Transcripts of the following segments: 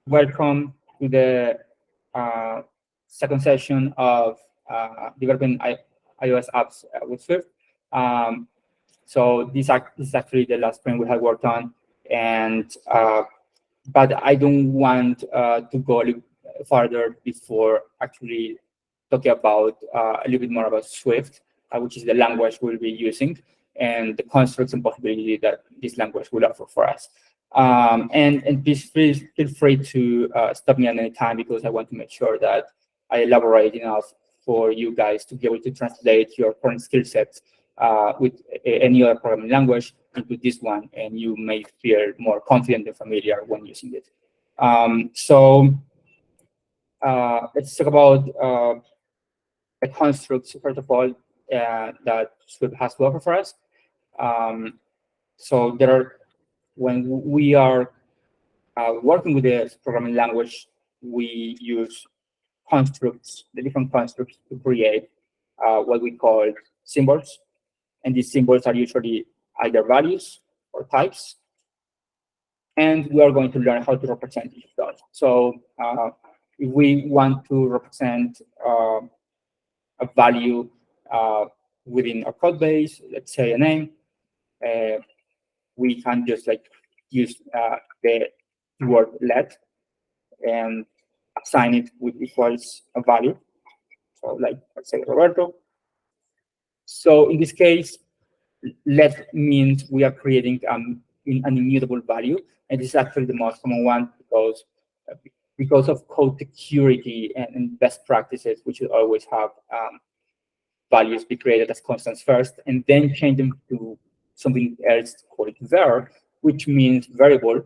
Welcome to the second session of developing iOS apps with Swift. So this is actually the last sprint we have worked on, and but I don't want to go a little farther before actually talking about a little bit more about Swift, which is the language we'll be using, and the constructs and possibilities that this language will offer for us. And please feel free to stop me at any time, because I want to make sure that I elaborate enough for you guys to be able to translate your current skill sets with any other programming language into this one, and you may feel more confident and familiar when using it. Let's talk about the constructs, first of all, that Swift has to offer for us. So there are, when we are working with this programming language, we use constructs, the different constructs, to create what we call symbols. And these symbols are usually either values or types. And we are going to learn how to represent each of those. So if we want to represent a value within our code base, let's say a name, we can just use the word let and assign it with equals a value. So let's say Roberto. So in this case, let means we are creating an immutable value, and this is actually the most common one because of code security and best practices. We should always have values be created as constants first, and then change them to something else called var, which means variable,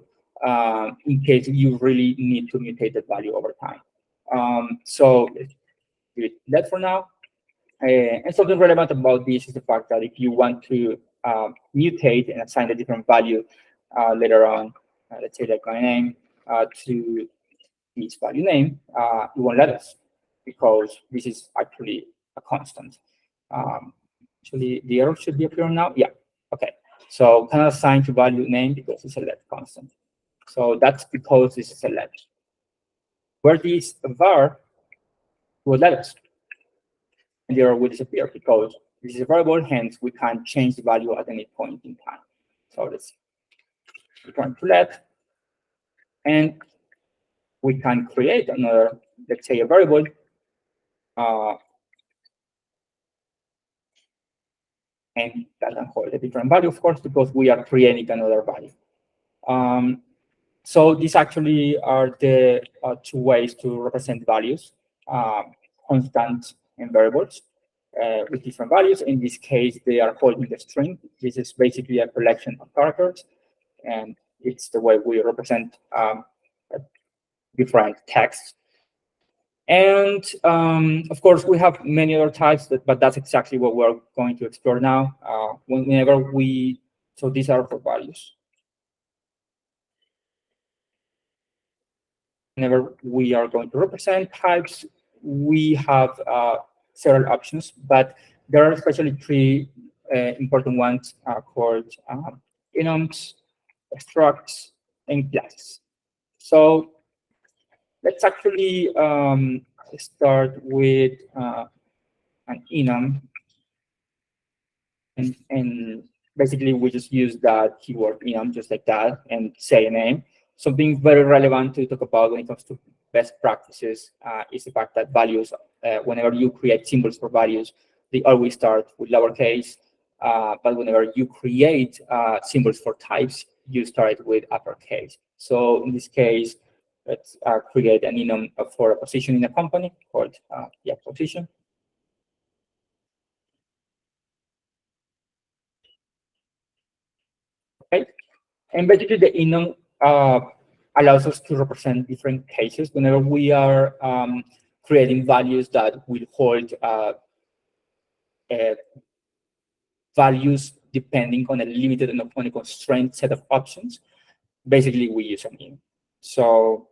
in case you really need to mutate the value over time. So let's do it let for now. And something relevant about this is the fact that if you want to mutate and assign a different value later on, let's say like my name, to this value name, it won't let us, because this is actually a constant. Actually, the error should be appearing now. Yeah, okay. So cannot assign to value name because it's a let constant. So that's because this is a let. Where this var will let us, and the error will disappear because this is a variable, hence we can't change the value at any point in time. So let's return to let, and we can create another, let's say, a variable, and that can hold a different value, of course, because we are creating another value. So these actually are the two ways to represent values, constant and variables, with different values. In this case, they are holding the string. This is basically a collection of characters, and it's the way we represent different texts. And of course, we have many other types, but that's exactly what we're going to explore now. So these are for values. Whenever we are going to represent types, we have several options, but there are especially three important ones called enums, structs, and classes. So let's actually start with an enum, and basically we just use that keyword enum just like that and say a name. Something very relevant to talk about when it comes to best practices is the fact that values, whenever you create symbols for values, they always start with lowercase, but whenever you create symbols for types, you start with uppercase. So in this case, let's create an enum for a position in a company called position. Okay, and basically the enum allows us to represent different cases whenever we are creating values that will hold values depending on a limited and on a constrained set of options. Basically, we use an enum. So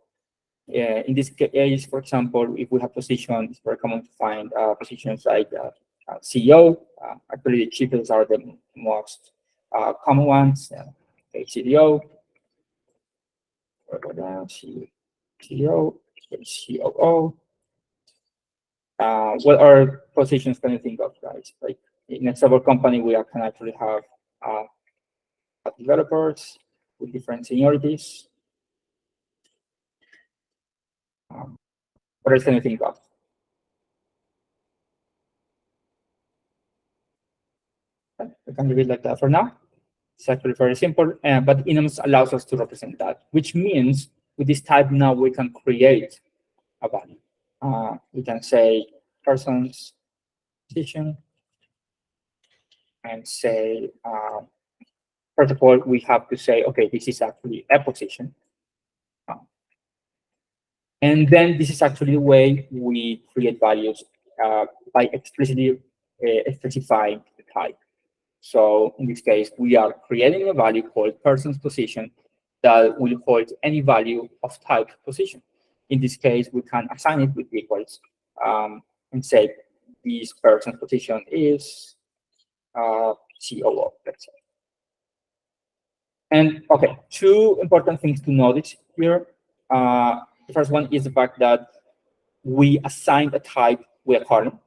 in this case, for example, if we have positions, it's very common to find positions like CEO. Actually, the cheapest are the most common ones. CDO. CEO, COO. What are positions can you think of, guys? Like in a server company, we can actually have uh, developers with different seniorities. What else can you think of? I can leave it like that for now. It's actually very simple, but enums allows us to represent that, which means with this type now we can create a value. We can say person's position and say, first of all, we have to say, okay, this is actually a position. And then this is actually the way we create values by explicitly specifying the type. So in this case, we are creating a value called person's position that will hold any value of type position. In this case, we can assign it with equals and say this person's position is COO, let's say. And okay, two important things to notice here. The first one is the fact that we assign a type with a column,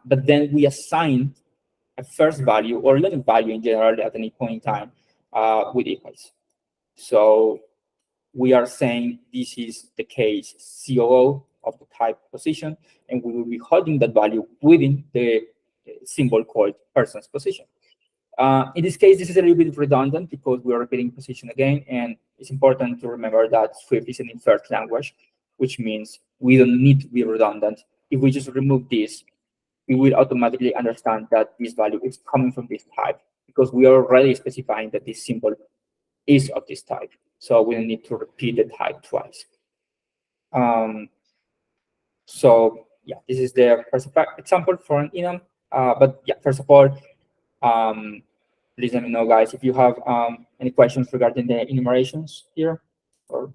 but then we assign a first value or any value in general at any point in time with equals. So we are saying this is the case COO of the type position, and we will be holding that value within the symbol called person's position. In this case, this is a little bit redundant because we are repeating position again, and it's important to remember that Swift is an inferred language, which means we don't need to be redundant. If we just remove this, we will automatically understand that this value is coming from this type because we are already specifying that this symbol is of this type. So we don't need to repeat the type twice. So yeah, this is the first example for an enum. But yeah, first of all, please let me know, guys, if you have any questions regarding the enumerations here, or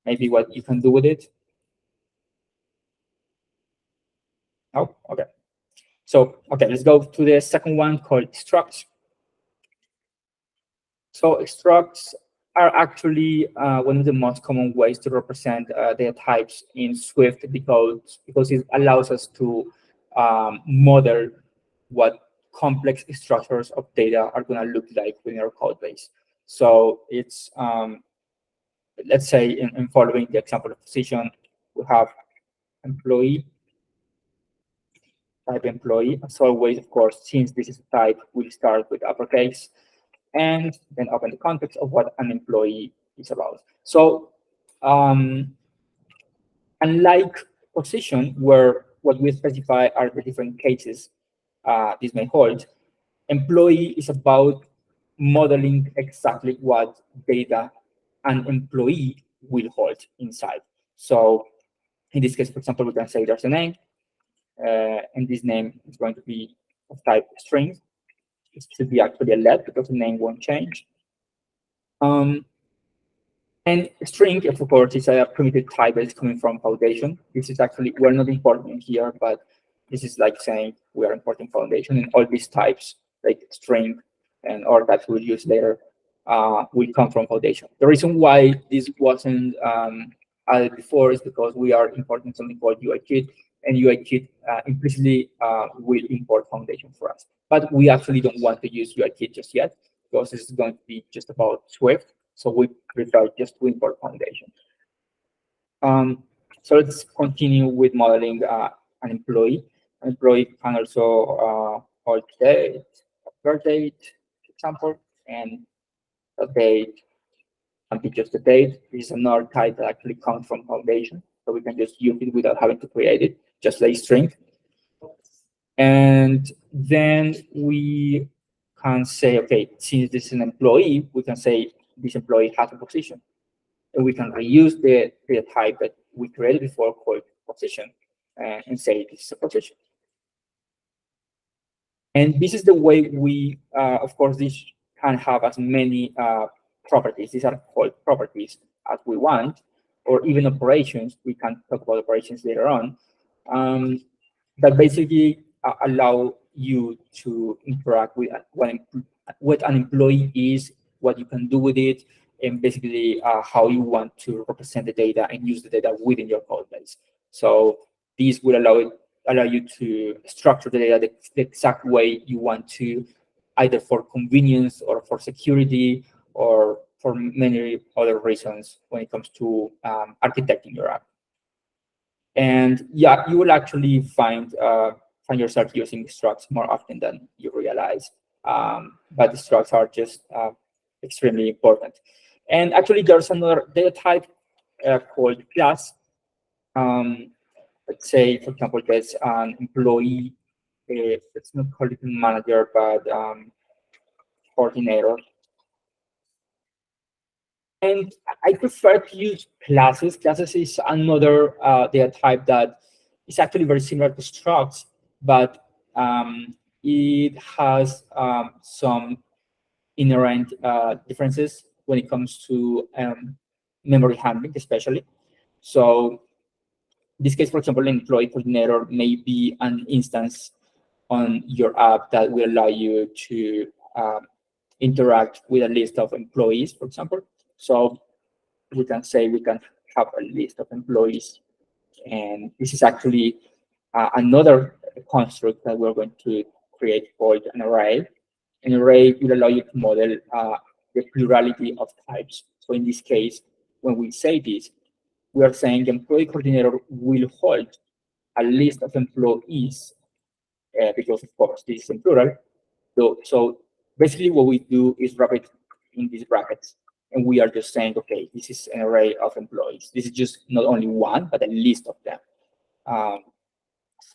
maybe what you can do with it. Oh, okay. So, okay, let's go to the second one called structs. So structs are actually one of the most common ways to represent data types in Swift because it allows us to model what complex structures of data are going to look like within our code base. So it's, let's say in following the example of position, we have employee, type employee. As always, of course, since this is a type, we'll start with uppercase and then open the context of what an employee is about. So unlike position, where what we specify are the different cases this may hold, employee is about modeling exactly what data an employee will hold inside. So in this case, for example, we can say there's a name, and this name is going to be of type string. It should be actually a let because the name won't change. And string, of course, is a primitive type that is coming from Foundation. This is actually, we're not importing here, but this is like saying we are importing Foundation, and all these types, like string and or that we'll use later, will come from Foundation. The reason why this wasn't added before is because we are importing something called UIKit, and UIKit implicitly will import Foundation for us. But we actually don't want to use UIKit just yet, because this is going to be just about Swift. So we prefer just to import Foundation. So let's continue with modeling an employee. An employee can also hold date, birth date, for example, and a date can be just a date. This is another type that actually comes from Foundation. So we can just use it without having to create it, just like string. And then we can say, okay, since this is an employee, we can say this employee has a position. And we can reuse the type that we created before called position and say this is a position. And this is the way we, of course, this can have as many properties. These are called properties as we want, or even operations. We can talk about operations later on. That basically allow you to interact with what an employee is, what you can do with it, and basically how you want to represent the data and use the data within your code base. So these will allow you to structure the data the exact way you want to, either for convenience or for security or for many other reasons when it comes to architecting your app. And yeah, you will actually find yourself using structs more often than you realize. But the structs are just extremely important. And actually, there's another data type called class. Let's say, for example, there's an employee. Let's not call it manager, but coordinator. And I prefer to use classes. Classes is another data type that is actually very similar to structs, but it has some inherent differences when it comes to memory handling, especially. So in this case, for example, an employee coordinator may be an instance on your app that will allow you to interact with a list of employees, for example. So we can say we can have a list of employees, and this is actually another construct that we're going to create called an array. An array will allow you to model the plurality of types. So in this case, when we say this, we are saying the employee coordinator will hold a list of employees, because of course this is in plural. So basically what we do is wrap it in these brackets. And we are just saying, okay, this is an array of employees. This is just not only one, but a list of them.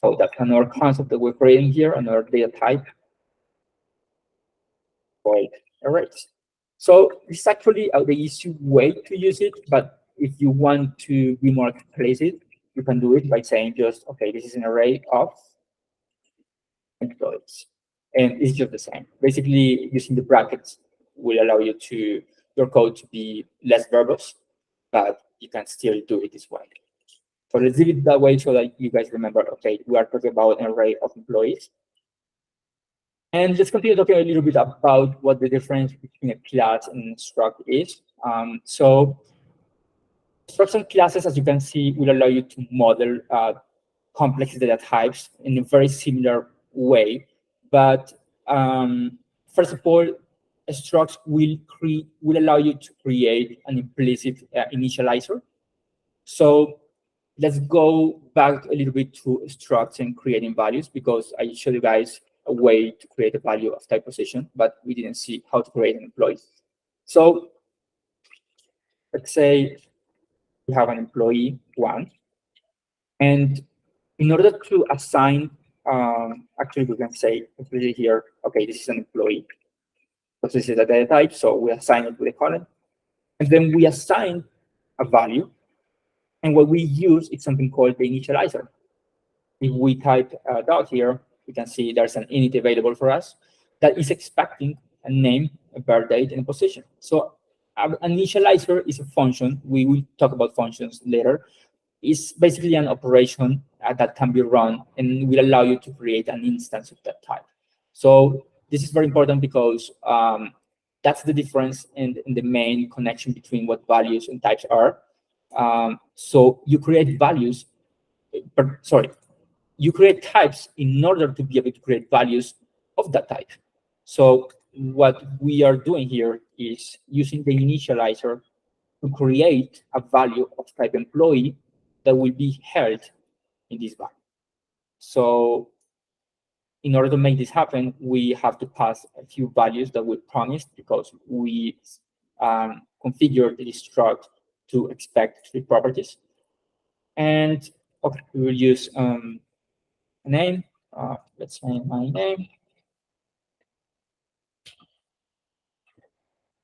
So that's another concept that we're creating here, another data type called arrays. So this is actually the easy way to use it, but if you want to be more explicit, you can do it by saying just, okay, this is an array of employees. And it's just the same. Basically, using the brackets will allow you to your code to be less verbose, but you can still do it this way. So let's leave it that way so that you guys remember, okay, we are talking about an array of employees. And let's continue talking a little bit about what the difference between a class and a struct is. So structs and classes, as you can see, will allow you to model complex data types in a very similar way. But first of all, structs will allow you to create an implicit initializer. So let's go back a little bit to structs and creating values, because I showed you guys a way to create a value of type position, but we didn't see how to create an employee. So let's say we have an employee one, and in order to assign, actually we can say here, okay, this is an employee. So this is a data type, so we assign it with a column, and then we assign a value, and what we use is something called the initializer. If we type dot here, we can see there's an init available for us that is expecting a name, a birth date, and a position. So an initializer is a function. We will talk about functions later. It's basically an operation that can be run and will allow you to create an instance of that type. So this is very important because that's the difference in the main connection between what values and types are. So you create values, you create types in order to be able to create values of that type. So what we are doing here is using the initializer to create a value of type employee that will be held in this value. So in order to make this happen, we have to pass a few values that we promised, because we configured the struct to expect three properties. And okay, we will use a name. Let's say my name.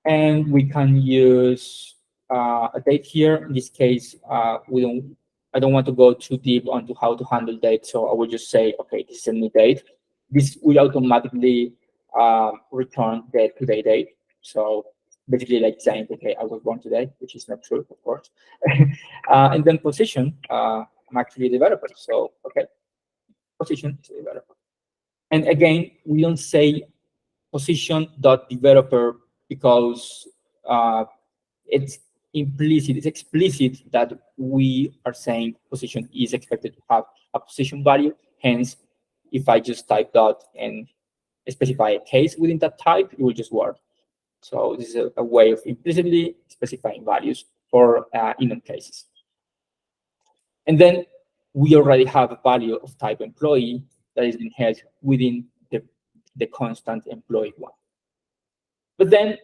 And we can use a date here. In this case, I don't want to go too deep onto how to handle date, so I will just say, okay, this is a new date. This will automatically return the today date. So basically like saying, okay, I was born today, which is not true, of course. And then position, I'm actually a developer. So, okay, position is a developer. And again, we don't say position.developer because it's implicit, it's explicit that we are saying position is expected to have a position value. Hence, if I just type dot and specify a case within that type, it will just work. So this is a way of implicitly specifying values for enum cases. And then we already have a value of type employee that is being held within the constant employee one. But then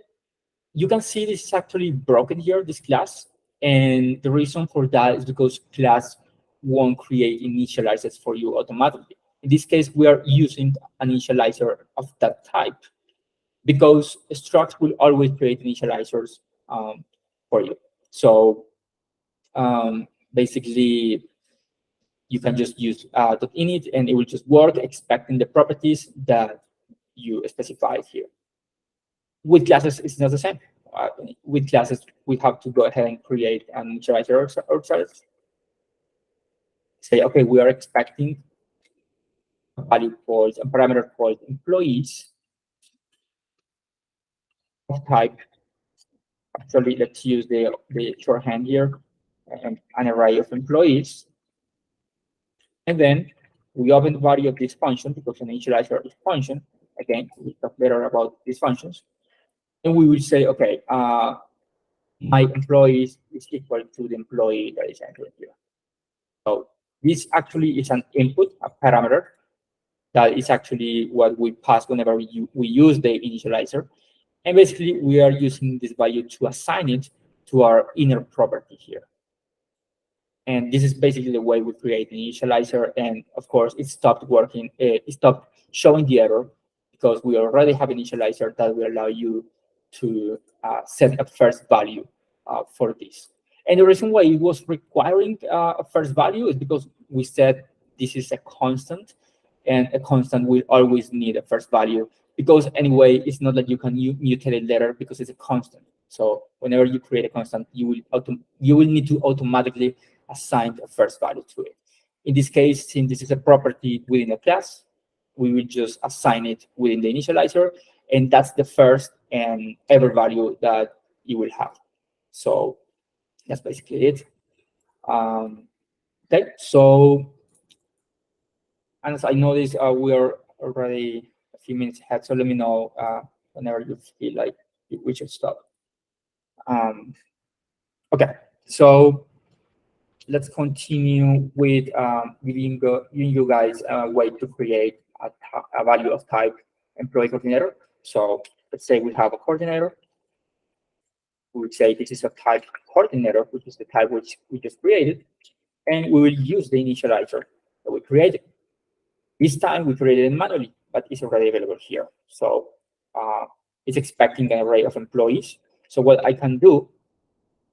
you can see this is actually broken here, this class. And the reason for that is because class won't create initializers for you automatically. In this case, we are using an initializer of that type because structs will always create initializers for you. So basically, you can just use .init and it will just work expecting the properties that you specified here. With classes, it's not the same. With classes, we have to go ahead and create an initializer ourselves. Say, okay, we are expecting a value called, a parameter called employees of type. Actually, let's use the shorthand here, an array of employees. And then we open the body of this function because an initializer is function. Again, we'll talk later about these functions. And we will say, okay, my employees is equal to the employee that is entered here. So this actually is an input, a parameter, that is actually what we pass whenever we use the initializer. And basically, we are using this value to assign it to our inner property here. And this is basically the way we create an initializer. And of course, it stopped working. It stopped showing the error because we already have an initializer that will allow you to set a first value for this. And the reason why it was requiring a first value is because we said this is a constant, and a constant will always need a first value because anyway, it's not that you can mutate it later because it's a constant. So whenever you create a constant, you will need to automatically assign a first value to it. In this case, since this is a property within a class, we will just assign it within the initializer, and that's the first and ever value that you will have. So that's basically it. Okay, so and as I noticed, we are already a few minutes ahead, so let me know whenever you feel like we should stop. Okay, so let's continue with giving you guys a way to create a value of type employee coordinator. So let's say we have a coordinator. We would say this is a type coordinator, which is the type which we just created, and we will use the initializer that we created. This time we created it manually, but it's already available here. So it's expecting an array of employees. So what I can do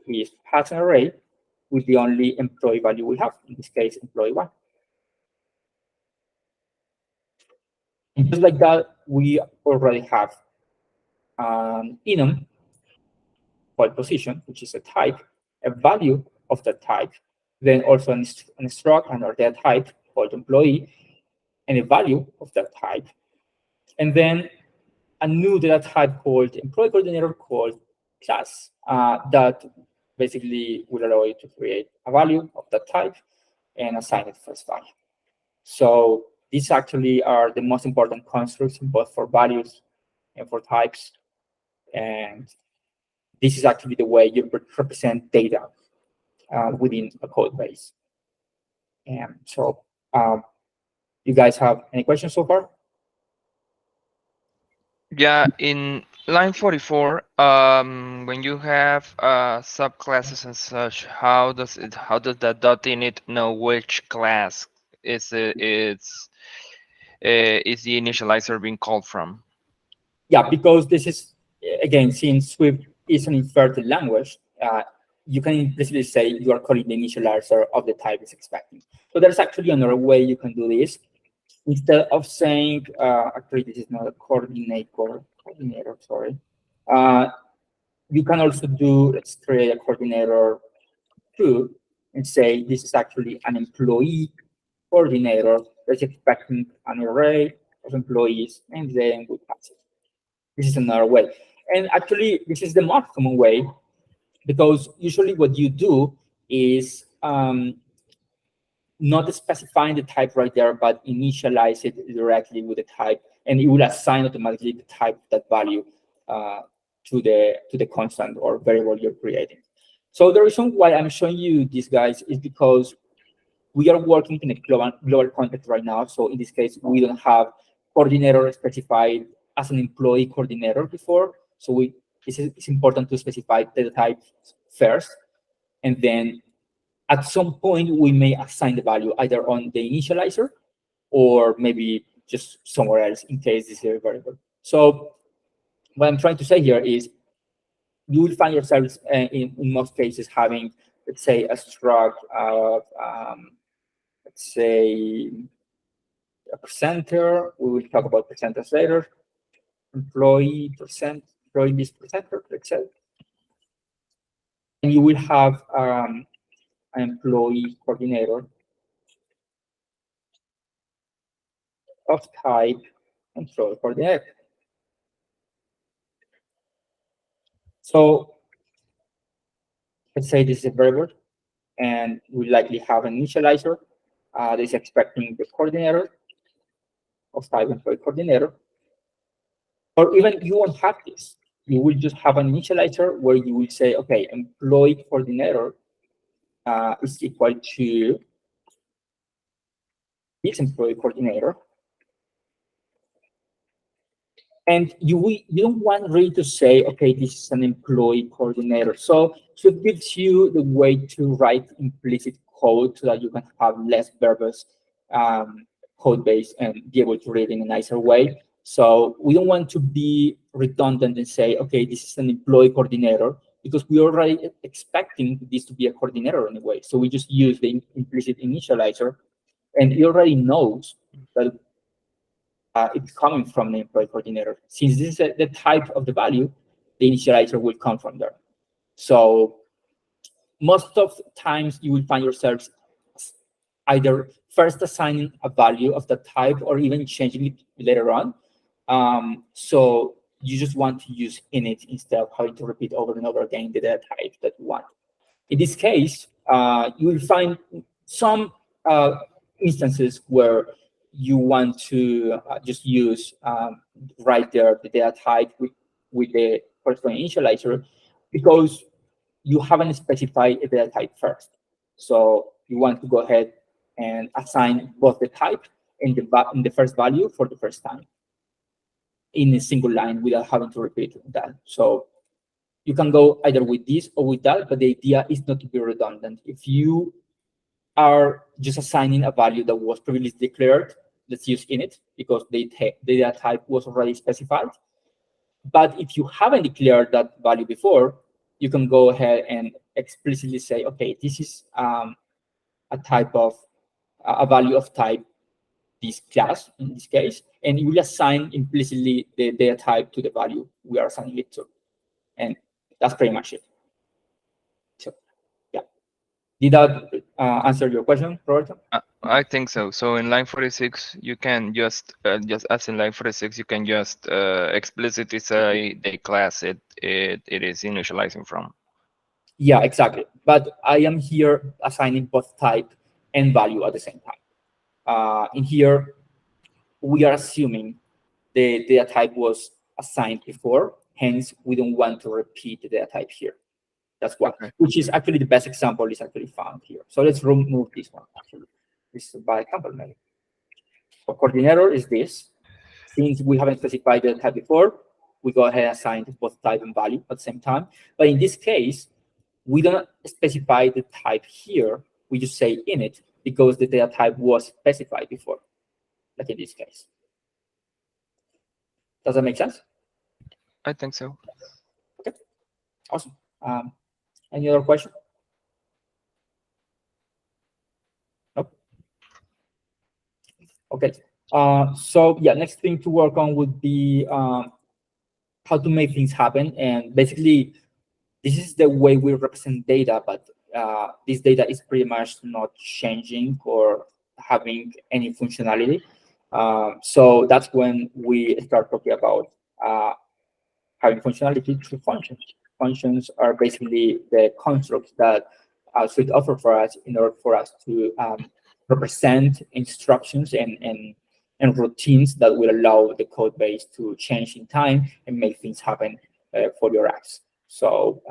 is pass an array with the only employee value we have, in this case, employee one. And just like that, we already have an enum called position, which is a type, a value of the type, then also an struct under that type called employee, and a value of that type, and then a new data type called employee coordinator called class that basically will allow you to create a value of that type and assign it first value. So these actually are the most important constructs both for values and for types. And this is actually the way you represent data within a code base. And so you guys have any questions so far? Yeah, in line 44, when you have subclasses and such, how does that .init know which class is the initializer being called from? Yeah, because this is, again, since Swift is an inverted language, you can implicitly say you are calling the initializer of the type it's expecting. So there's actually another way you can do this. Instead of saying, actually, this is not a coordinator, sorry. You can also do, let's create a coordinator 2 and say this is actually an employee coordinator that's expecting an array of employees, and then we pass it. This is another way. And actually, this is the most common way because usually what you do is not specifying the type right there, but initialize it directly with the type, and it will assign automatically the type of that value to the constant or variable you're creating. So the reason why I'm showing you this, guys, is because we are working in a global context right now. So in this case, we don't have coordinator specified as an employee coordinator before. So it's important to specify the type first, and then at some point we may assign the value either on the initializer or maybe just somewhere else in case this is a variable. So what I'm trying to say here is you will find yourselves in most cases having, let's say, a struct of let's say a presenter. We will talk about presenters later. Employee list presenter, let's say. And you will have an employee coordinator of type employee coordinator. So let's say this is a variable, and we likely have an initializer that is expecting the coordinator of type employee coordinator. Or even you won't have this. You will just have an initializer where you will say, okay, employee coordinator is equal to this employee coordinator. And you don't want really to say, okay, this is an employee coordinator. So it gives you the way to write implicit code so that you can have less verbose code base and be able to read in a nicer way. So we don't want to be redundant and say, okay, this is an employee coordinator, because we're already expecting this to be a coordinator anyway. So we just use the implicit initializer, and it already knows that it's coming from the employee coordinator. Since this is the type of the value, the initializer will come from there. So most of the times you will find yourselves either first assigning a value of the type or even changing it later on. So you just want to use init instead of having to repeat over and over again the data type that you want. In this case, you will find some instances where you want to just use right there the data type with the corresponding initializer, because you haven't specified a data type first. So you want to go ahead and assign both the type and the first value for the first time in a single line without having to repeat that. So you can go either with this or with that, but the idea is not to be redundant. If you are just assigning a value that was previously declared, let's use init, because the data type was already specified. But if you haven't declared that value before, you can go ahead and explicitly say, okay, this is a type of a value of type this class in this case, and you will assign implicitly the data type to the value we are assigning it to. And that's pretty much it. So, yeah. Did that answer your question, Roberto? I think so. So in line 46, you can just as in line 46, you can just explicitly say the class it is initializing from. Yeah, exactly. But I am here assigning both type and value at the same time. In here, we are assuming the data type was assigned before, hence we don't want to repeat the data type here. That's why, Okay. which is actually the best example is actually found here. So let's remove this one, actually. This is by example maybe. So coordinator is this. Since we haven't specified the type before, we go ahead and assign both type and value at the same time. But in this case, we don't specify the type here. We just say init because the data type was specified before, like in this case. Does that make sense? I think so. Okay, awesome. Any other question? Nope. Okay. So yeah, next thing to work on would be how to make things happen. And basically, this is the way we represent data, but this data is pretty much not changing or having any functionality. So that's when we start talking about having functionality through functions. functions are basically the constructs that Suite offer for us in order for us to represent instructions and routines that will allow the code base to change in time and make things happen for your apps. So